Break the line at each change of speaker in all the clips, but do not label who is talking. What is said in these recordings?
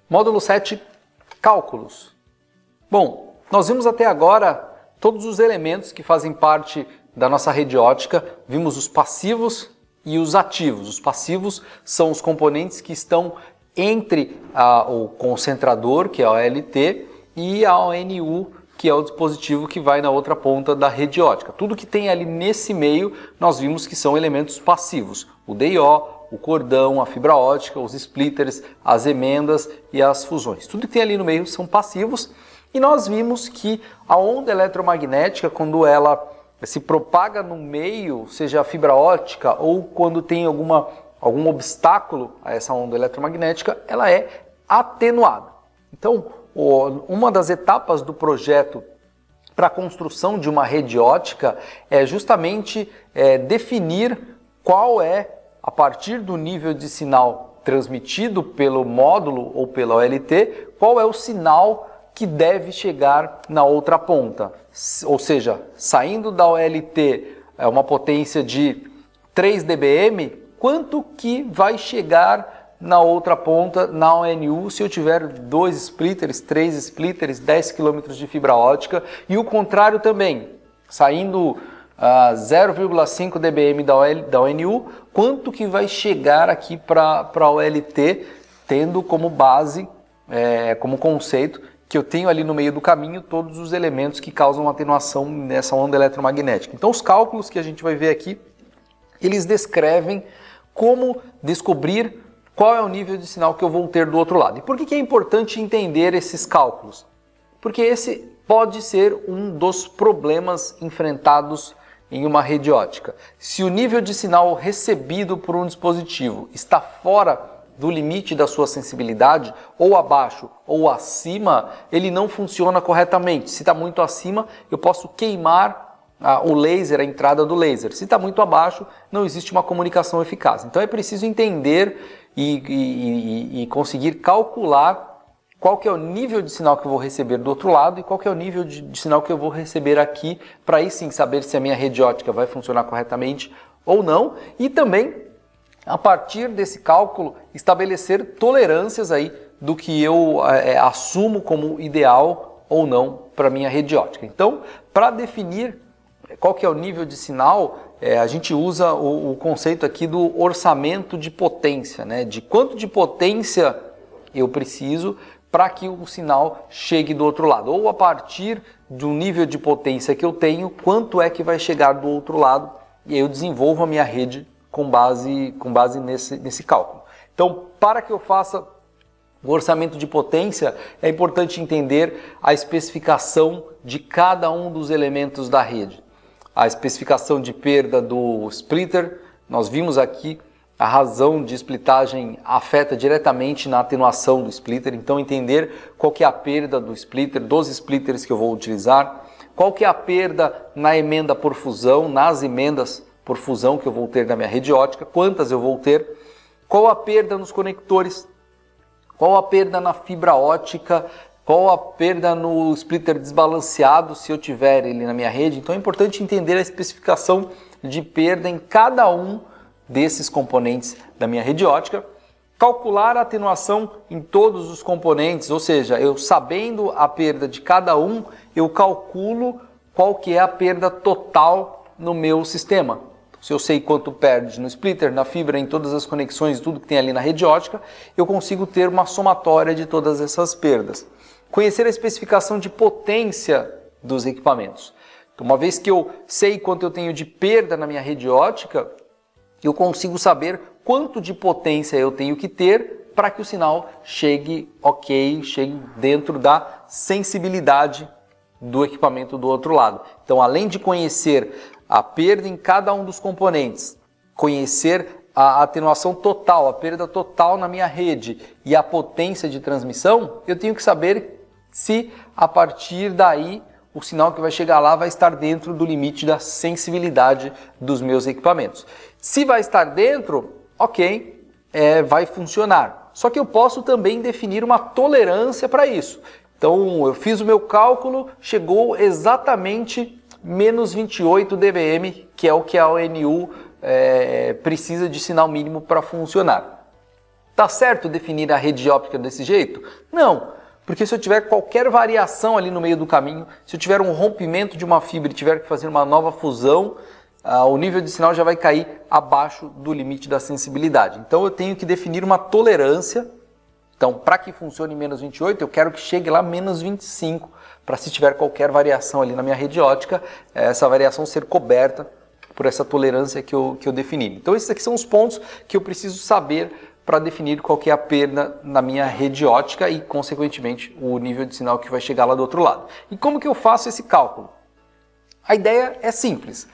Módulo 7, cálculos. Bom, nós vimos até agora todos os elementos que fazem parte da nossa rede ótica. Vimos os passivos e os ativos. Os passivos são os componentes que estão entre o concentrador, que é a OLT, e a ONU, que é o dispositivo que vai na outra ponta da rede ótica. Tudo que tem ali nesse meio, nós vimos que são elementos passivos. O DIO, o cordão, a fibra ótica, os splitters, as emendas e as fusões. Tudo que tem ali no meio são passivos. E nós vimos que a onda eletromagnética, quando ela se propaga no meio, seja a fibra ótica ou quando tem algum obstáculo a essa onda eletromagnética, ela é atenuada. Então, uma das etapas do projeto para a construção de uma rede ótica é justamente definir qual é, a partir do nível de sinal transmitido pelo módulo ou pela OLT, qual é o sinal que deve chegar na outra ponta. Ou seja, saindo da OLT uma potência de 3 dBm, quanto que vai chegar na outra ponta, na ONU, se eu tiver 2 splitters, 3 splitters, 10 km de fibra ótica, e o contrário também, saindo 0,5 dBm da ONU, quanto que vai chegar aqui para a OLT, tendo como base, como conceito, que eu tenho ali no meio do caminho todos os elementos que causam atenuação nessa onda eletromagnética. Então os cálculos que a gente vai ver aqui, eles descrevem como descobrir qual é o nível de sinal que eu vou ter do outro lado. E por que é importante entender esses cálculos? Porque esse pode ser um dos problemas enfrentados em uma rede ótica. Se o nível de sinal recebido por um dispositivo está fora do limite da sua sensibilidade, ou abaixo ou acima, ele não funciona corretamente. Se está muito acima, eu posso queimar o laser, a entrada do laser. Se está muito abaixo, não existe uma comunicação eficaz. Então é preciso entender e conseguir calcular qual que é o nível de sinal que eu vou receber do outro lado e qual que é o nível de sinal que eu vou receber aqui, para aí sim saber se a minha rede ótica vai funcionar corretamente ou não, e também, a partir desse cálculo, estabelecer tolerâncias aí do que eu assumo como ideal ou não para a minha rede ótica. Então, para definir qual que é o nível de sinal, a gente usa o conceito aqui do orçamento de potência, né? De quanto de potência eu preciso para que o sinal chegue do outro lado. Ou a partir do nível de potência que eu tenho, quanto é que vai chegar do outro lado, e aí eu desenvolvo a minha rede com base nesse cálculo. Então, para que eu faça o orçamento de potência, é importante entender a especificação de cada um dos elementos da rede. A especificação de perda do splitter, nós vimos aqui a razão de splittagem afeta diretamente na atenuação do splitter, então entender qual que é a perda do splitter, dos splitters que eu vou utilizar, qual que é a perda na emenda por fusão, nas emendas por fusão que eu vou ter na minha rede ótica, quantas eu vou ter, qual a perda nos conectores, qual a perda na fibra ótica, qual a perda no splitter desbalanceado se eu tiver ele na minha rede. Então é importante entender a especificação de perda em cada um desses componentes da minha rede ótica, calcular a atenuação em todos os componentes, ou seja, eu sabendo a perda de cada um, eu calculo qual que é a perda total no meu sistema. Se eu sei quanto perde no splitter, na fibra, em todas as conexões, tudo que tem ali na rede ótica, eu consigo ter uma somatória de todas essas perdas. Conhecer a especificação de potência dos equipamentos. Então, uma vez que eu sei quanto eu tenho de perda na minha rede ótica, eu consigo saber quanto de potência eu tenho que ter para que o sinal chegue ok, chegue dentro da sensibilidade do equipamento do outro lado. Então, além de conhecer a perda em cada um dos componentes, conhecer a atenuação total, a perda total na minha rede e a potência de transmissão, eu tenho que saber se a partir daí o sinal que vai chegar lá vai estar dentro do limite da sensibilidade dos meus equipamentos. Se vai estar dentro, ok, vai funcionar. Só que eu posso também definir uma tolerância para isso. Então eu fiz o meu cálculo, chegou exatamente menos 28 dBm, que é o que a ONU precisa de sinal mínimo para funcionar. Tá certo definir a rede óptica desse jeito? Não, porque se eu tiver qualquer variação ali no meio do caminho, se eu tiver um rompimento de uma fibra e tiver que fazer uma nova fusão, o nível de sinal já vai cair abaixo do limite da sensibilidade. Então eu tenho que definir uma tolerância. Então, para que funcione menos 28, eu quero que chegue lá menos 25, para se tiver qualquer variação ali na minha rede óptica, essa variação ser coberta por essa tolerância que eu defini. Então, esses aqui são os pontos que eu preciso saber para definir qual que é a perda na minha rede óptica e, consequentemente, o nível de sinal que vai chegar lá do outro lado. E como que eu faço esse cálculo? A ideia é simples.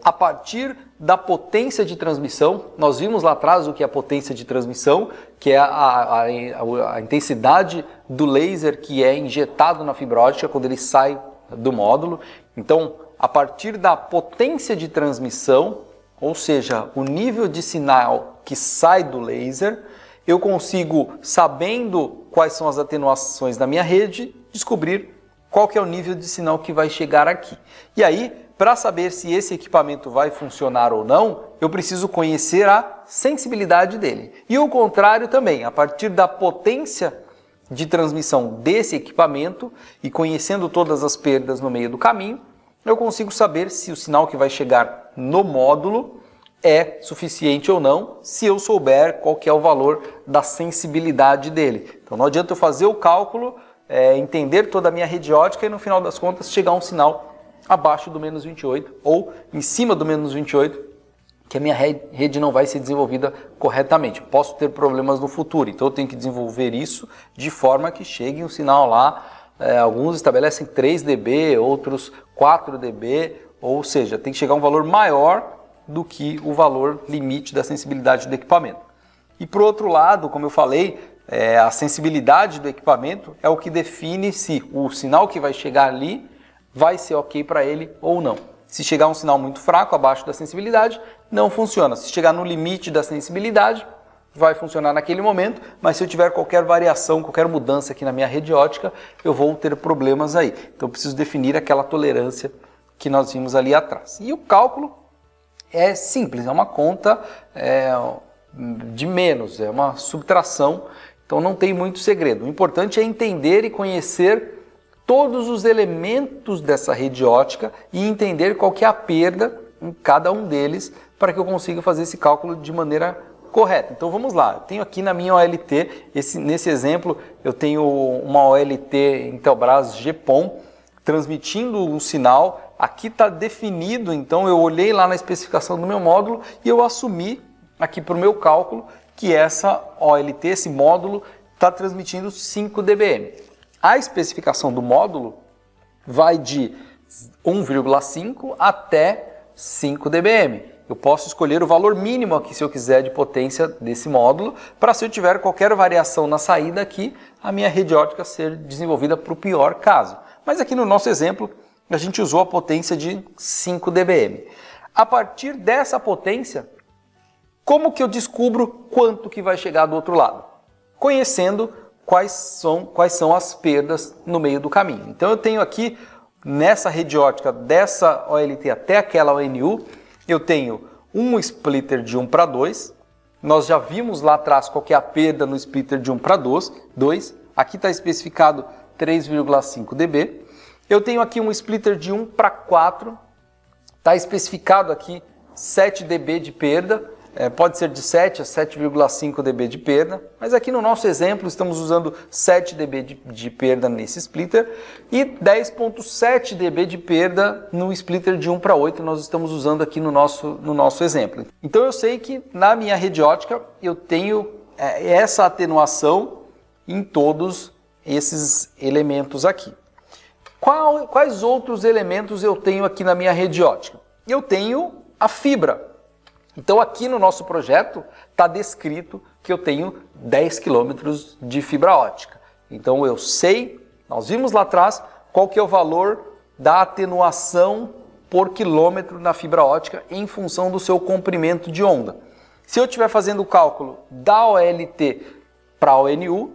A partir da potência de transmissão, nós vimos lá atrás o que é a potência de transmissão, que é a intensidade do laser que é injetado na fibra óptica quando ele sai do módulo. Então, a partir da potência de transmissão, ou seja, o nível de sinal que sai do laser, eu consigo, sabendo quais são as atenuações da minha rede, descobrir qual que é o nível de sinal que vai chegar aqui. E aí, para saber se esse equipamento vai funcionar ou não, eu preciso conhecer a sensibilidade dele. E o contrário também, a partir da potência de transmissão desse equipamento e conhecendo todas as perdas no meio do caminho, eu consigo saber se o sinal que vai chegar no módulo é suficiente ou não, se eu souber qual que é o valor da sensibilidade dele. Então não adianta eu fazer o cálculo, entender toda a minha rede óptica e no final das contas chegar um sinal abaixo do menos 28 ou em cima do menos 28, que a minha rede não vai ser desenvolvida corretamente. Posso ter problemas no futuro, então eu tenho que desenvolver isso de forma que chegue um sinal lá. Alguns estabelecem 3 dB, outros 4 dB, ou seja, tem que chegar a um valor maior do que o valor limite da sensibilidade do equipamento. E por outro lado, como eu falei, a sensibilidade do equipamento é o que define se o sinal que vai chegar ali vai ser ok para ele ou não. Se chegar um sinal muito fraco, abaixo da sensibilidade, não funciona. Se chegar no limite da sensibilidade, vai funcionar naquele momento, mas se eu tiver qualquer variação, qualquer mudança aqui na minha rede óptica, eu vou ter problemas aí. Então eu preciso definir aquela tolerância que nós vimos ali atrás. E o cálculo é simples, é uma conta de menos, é uma subtração, então não tem muito segredo. O importante é entender e conhecer todos os elementos dessa rede óptica e entender qual que é a perda em cada um deles para que eu consiga fazer esse cálculo de maneira correta. Então vamos lá, eu tenho aqui na minha OLT, nesse exemplo eu tenho uma OLT Intelbras GPON transmitindo um sinal, aqui está definido, então eu olhei lá na especificação do meu módulo e eu assumi aqui para o meu cálculo que essa OLT, esse módulo, está transmitindo 5 dBm. A especificação do módulo vai de 1,5 até 5 dBm. Eu posso escolher o valor mínimo aqui, se eu quiser, de potência desse módulo, para se eu tiver qualquer variação na saída aqui, a minha rede óptica ser desenvolvida para o pior caso. Mas aqui no nosso exemplo, a gente usou a potência de 5 dBm. A partir dessa potência, como que eu descubro quanto que vai chegar do outro lado? Conhecendo quais são as perdas no meio do caminho. Então eu tenho aqui, nessa rede óptica dessa OLT até aquela ONU, eu tenho um splitter de 1 para 2. Nós já vimos lá atrás qual que é a perda no splitter de 1 para 2. Aqui está especificado 3,5 dB. Eu tenho aqui um splitter de 1 para 4. Está especificado aqui 7 dB de perda. Pode ser de 7 a 7,5 dB de perda, mas aqui no nosso exemplo estamos usando 7 dB de perda nesse splitter e 10,7 dB de perda no splitter de 1 para 8 nós estamos usando aqui no nosso exemplo. Então eu sei que na minha rede óptica eu tenho essa atenuação em todos esses elementos aqui. Quais outros elementos eu tenho aqui na minha rede óptica? Eu tenho a fibra. Então aqui no nosso projeto está descrito que eu tenho 10 km de fibra óptica. Então eu sei, nós vimos lá atrás, qual que é o valor da atenuação por quilômetro na fibra óptica em função do seu comprimento de onda. Se eu estiver fazendo o cálculo da OLT para a ONU,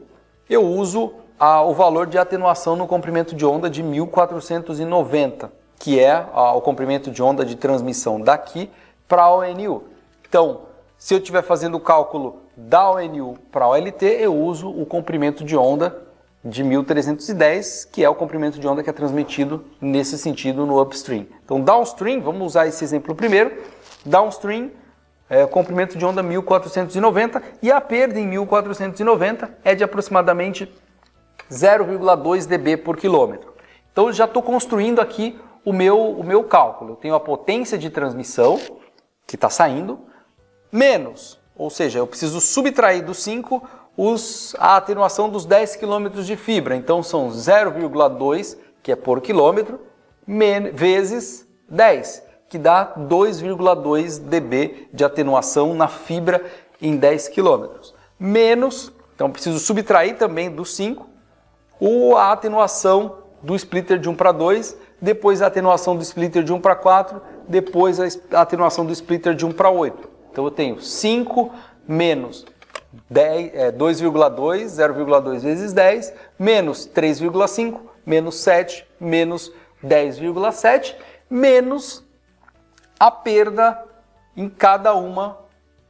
eu uso o valor de atenuação no comprimento de onda de 1490, que é o comprimento de onda de transmissão daqui para a ONU. Então, se eu estiver fazendo o cálculo da ONU para a OLT, eu uso o comprimento de onda de 1310, que é o comprimento de onda que é transmitido nesse sentido no upstream. Então, downstream, vamos usar esse exemplo primeiro. Downstream, comprimento de onda 1490, e a perda em 1490 é de aproximadamente 0,2 dB por quilômetro. Então, eu já estou construindo aqui o meu cálculo. Eu tenho a potência de transmissão, que está saindo, menos, ou seja, eu preciso subtrair dos 5 a atenuação dos 10 km de fibra. Então, são 0,2, que é por quilômetro, vezes 10, que dá 2,2 dB de atenuação na fibra em 10 km. Menos, então preciso subtrair também dos 5, a atenuação do splitter de 1 para 2, depois a atenuação do splitter de 1 para 4, depois a atenuação do splitter de 1 para 8. Então eu tenho 5 menos 2,2, 0,2 vezes 10, menos 3,5, menos 7, menos 10,7, menos a perda em cada uma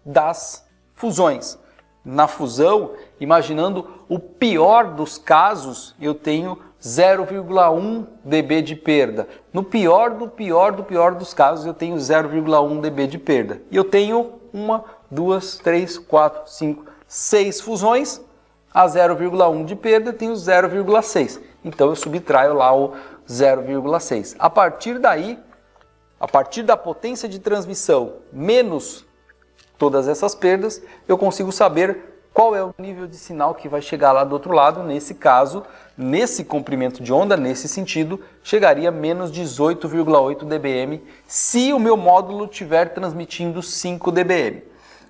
das fusões. Na fusão, imaginando o pior dos casos, eu tenho 0,1 dB de perda. No pior dos casos, eu tenho 0,1 dB de perda. E eu tenho 1, 2, 3, 4, 5, 6 fusões. A 0,1 de perda, eu tenho 0,6. Então, eu subtraio lá o 0,6. A partir daí, a partir da potência de transmissão menos todas essas perdas, eu consigo saber qual é o nível de sinal que vai chegar lá do outro lado. Nesse caso, nesse comprimento de onda, nesse sentido, chegaria a menos 18,8 dBm se o meu módulo estiver transmitindo 5 dBm.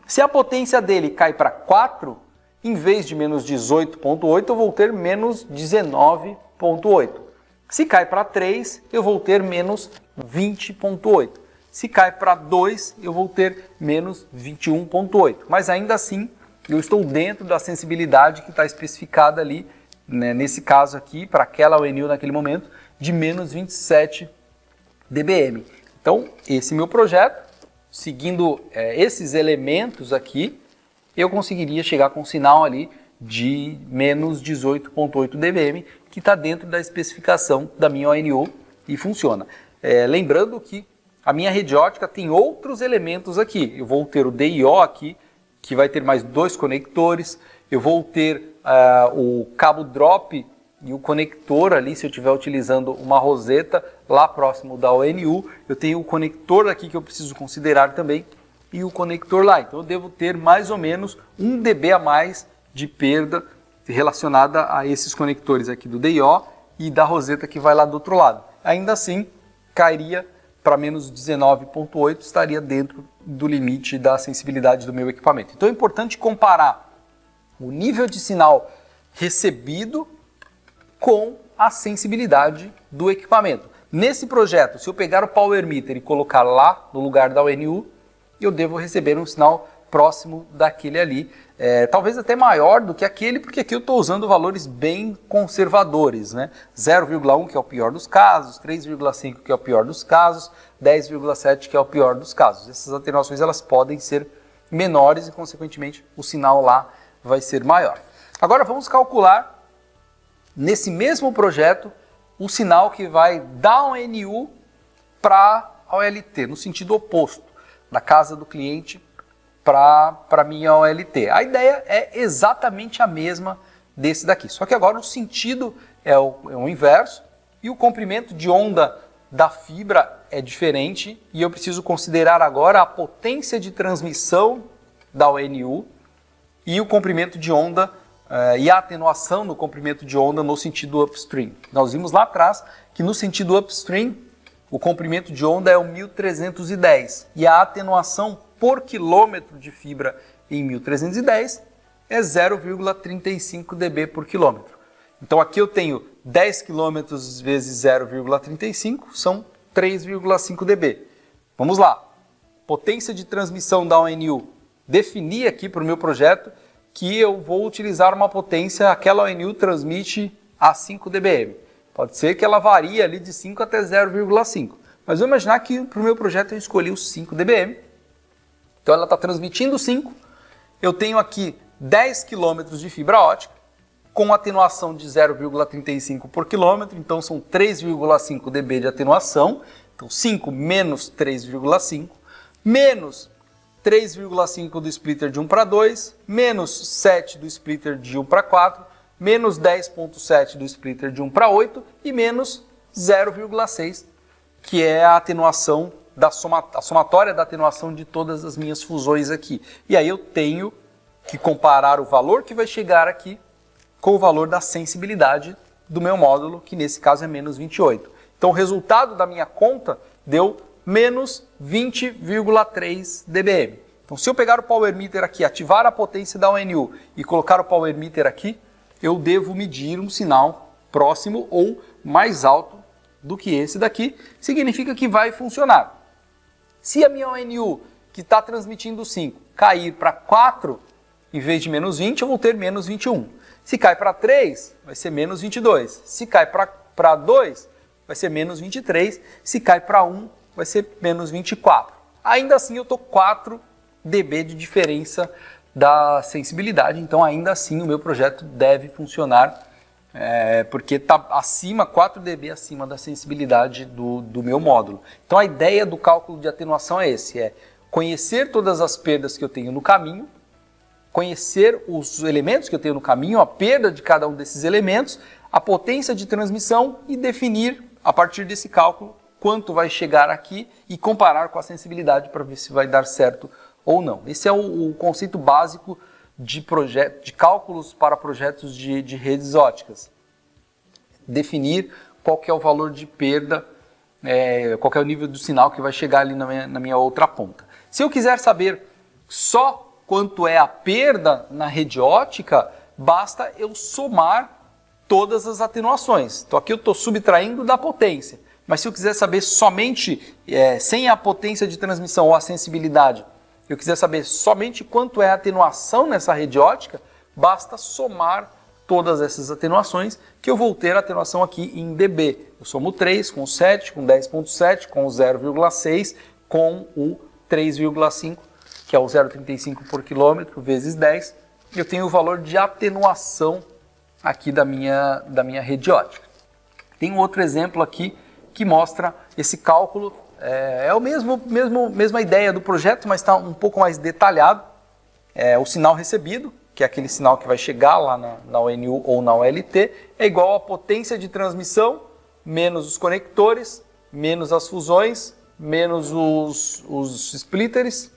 Se a potência dele cai para 4, em vez de menos 18,8, eu vou ter menos 19,8. Se cai para 3, eu vou ter menos 20,8. Se cai para 2, eu vou ter menos 21,8. Mas ainda assim, eu estou dentro da sensibilidade que está especificada ali, né, nesse caso aqui, para aquela ONU naquele momento, de menos 27 dBm. Então, esse meu projeto, seguindo esses elementos aqui, eu conseguiria chegar com um sinal ali de menos 18,8 dBm, que está dentro da especificação da minha ONU e funciona. Lembrando que a minha rede ótica tem outros elementos aqui. Eu vou ter o DIO aqui, que vai ter mais 2 conectores. Eu vou ter o cabo drop e o conector ali, se eu estiver utilizando uma roseta lá próximo da ONU. Eu tenho o conector aqui que eu preciso considerar também e o conector lá. Então eu devo ter mais ou menos 1 dB a mais de perda relacionada a esses conectores aqui do DIO e da roseta que vai lá do outro lado. Ainda assim, cairia para menos 19,8, estaria dentro do limite da sensibilidade do meu equipamento. Então é importante comparar o nível de sinal recebido com a sensibilidade do equipamento. Nesse projeto, se eu pegar o Power Meter e colocar lá no lugar da ONU, eu devo receber um sinal próximo daquele ali, talvez até maior do que aquele, porque aqui eu estou usando valores bem conservadores, né? 0,1 que é o pior dos casos, 3,5 que é o pior dos casos, 10,7 que é o pior dos casos. Essas atenuações elas podem ser menores e, consequentemente, o sinal lá vai ser maior. Agora vamos calcular, nesse mesmo projeto, o sinal que vai da ONU para a OLT, no sentido oposto, da casa do cliente para a minha OLT. A ideia é exatamente a mesma desse daqui, só que agora o sentido é o inverso e o comprimento de onda da fibra é diferente e eu preciso considerar agora a potência de transmissão da ONU e o comprimento de onda e a atenuação no comprimento de onda no sentido upstream. Nós vimos lá atrás que no sentido upstream o comprimento de onda é o 1310 e a atenuação por quilômetro de fibra em 1310 é 0,35 dB por quilômetro. Então aqui eu tenho 10 km vezes 0,35 são 3,5 dB. Vamos lá. Potência de transmissão da ONU. Defini aqui para o meu projeto que eu vou utilizar uma potência, aquela ONU transmite a 5 dBm. Pode ser que ela varie ali de 5 até 0,5. Mas vou imaginar que para o meu projeto eu escolhi os 5 dBm. Então ela está transmitindo 5 eu tenho aqui 10 km de fibra ótica, com atenuação de 0,35 por quilômetro, então são 3,5 dB de atenuação, então 5 menos 3,5, menos 3,5 do splitter de 1 para 2, menos 7 do splitter de 1 para 4, menos 10,7 do splitter de 1 para 8 e menos 0,6, que é a atenuação a somatória da atenuação de todas as minhas fusões aqui. E aí eu tenho que comparar o valor que vai chegar aqui com o valor da sensibilidade do meu módulo, que nesse caso é menos 28. Então o resultado da minha conta deu menos 20,3 dBm. Então se eu pegar o power meter aqui, ativar a potência da ONU e colocar o power meter aqui, eu devo medir um sinal próximo ou mais alto do que esse daqui, significa que vai funcionar. Se a minha ONU, que está transmitindo 5, cair para 4, em vez de menos 20, eu vou ter menos 21. Se cai para 3, vai ser menos 22. Se cai para 2, vai ser menos 23. Se cai para 1, vai ser menos 24. Ainda assim, eu estou 4 dB de diferença da sensibilidade, então ainda assim o meu projeto deve funcionar, porque está acima, 4 dB acima da sensibilidade do meu módulo. Então a ideia do cálculo de atenuação é esse, é conhecer todas as perdas que eu tenho no caminho, conhecer os elementos que eu tenho no caminho, a perda de cada um desses elementos, a potência de transmissão e definir, a partir desse cálculo, quanto vai chegar aqui e comparar com a sensibilidade para ver se vai dar certo ou não. Esse é o conceito básico de cálculos para projetos de redes óticas. Definir qual que é o valor de perda, qual que é o nível do sinal que vai chegar ali na minha outra ponta. Se eu quiser saber só quanto é a perda na rede ótica, basta eu somar todas as atenuações. Então aqui eu estou subtraindo da potência, mas se eu quiser saber somente, sem a potência de transmissão ou a sensibilidade, eu quiser saber somente quanto é a atenuação nessa rede ótica, basta somar todas essas atenuações, que eu vou ter a atenuação aqui em dB. Eu somo 3 com 7, com 10,7, com 0,6, com o 3,5, que é o 0,35 por quilômetro, vezes 10, eu tenho o valor de atenuação aqui da minha rede ótica. Tem um outro exemplo aqui que mostra esse cálculo, é a mesma ideia do projeto, mas está um pouco mais detalhado. O sinal recebido, que é aquele sinal que vai chegar lá na ONU ou na OLT, é igual à potência de transmissão, menos os conectores, menos as fusões, menos os splitters,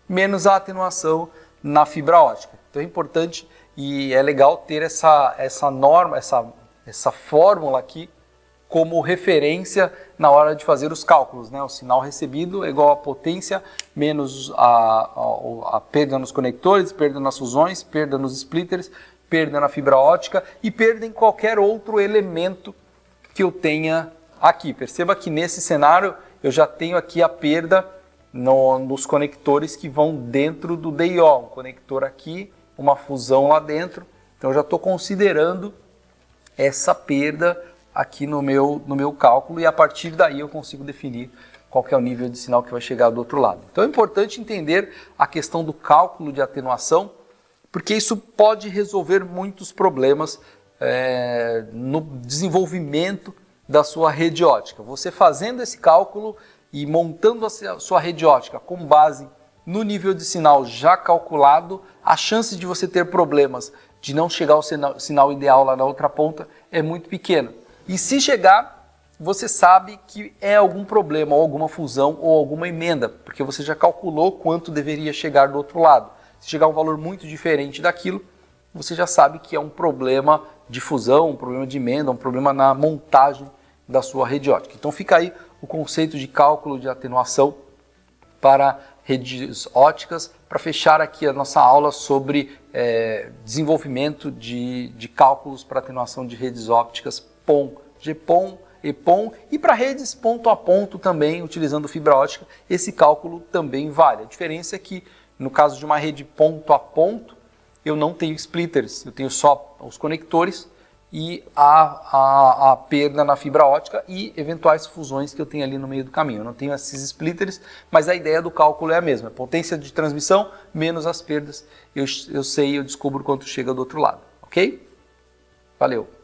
menos a atenuação na fibra ótica. Então é importante e é legal ter essa norma, essa fórmula aqui como referência na hora de fazer os cálculos, né? O sinal recebido é igual a potência menos a perda nos conectores, perda nas fusões, perda nos splitters, perda na fibra ótica e perda em qualquer outro elemento que eu tenha aqui. Perceba que nesse cenário eu já tenho aqui a perda nos conectores que vão dentro do DIO, um conector aqui, uma fusão lá dentro, então eu já estou considerando essa perda aqui no meu cálculo e a partir daí eu consigo definir qual que é o nível de sinal que vai chegar do outro lado. Então é importante entender a questão do cálculo de atenuação, porque isso pode resolver muitos problemas no desenvolvimento da sua rede ótica. Você fazendo esse cálculo e montando a sua rede ótica com base no nível de sinal já calculado, a chance de você ter problemas de não chegar ao sinal ideal lá na outra ponta é muito pequena. E se chegar, você sabe que é algum problema, ou alguma fusão, ou alguma emenda, porque você já calculou quanto deveria chegar do outro lado. Se chegar um valor muito diferente daquilo, você já sabe que é um problema de fusão, um problema de emenda, um problema na montagem da sua rede ótica. Então fica aí o conceito de cálculo de atenuação para redes óticas, para fechar aqui a nossa aula sobre desenvolvimento de cálculos para atenuação de redes ópticas PON, GPON, EPON e para redes ponto a ponto também, utilizando fibra ótica, esse cálculo também vale. A diferença é que no caso de uma rede ponto a ponto, eu não tenho splitters, eu tenho só os conectores e a perda na fibra óptica e eventuais fusões que eu tenho ali no meio do caminho. Eu não tenho esses splitters, mas a ideia do cálculo é a mesma. Potência de transmissão menos as perdas. Eu sei, eu descubro quanto chega do outro lado. Ok? Valeu!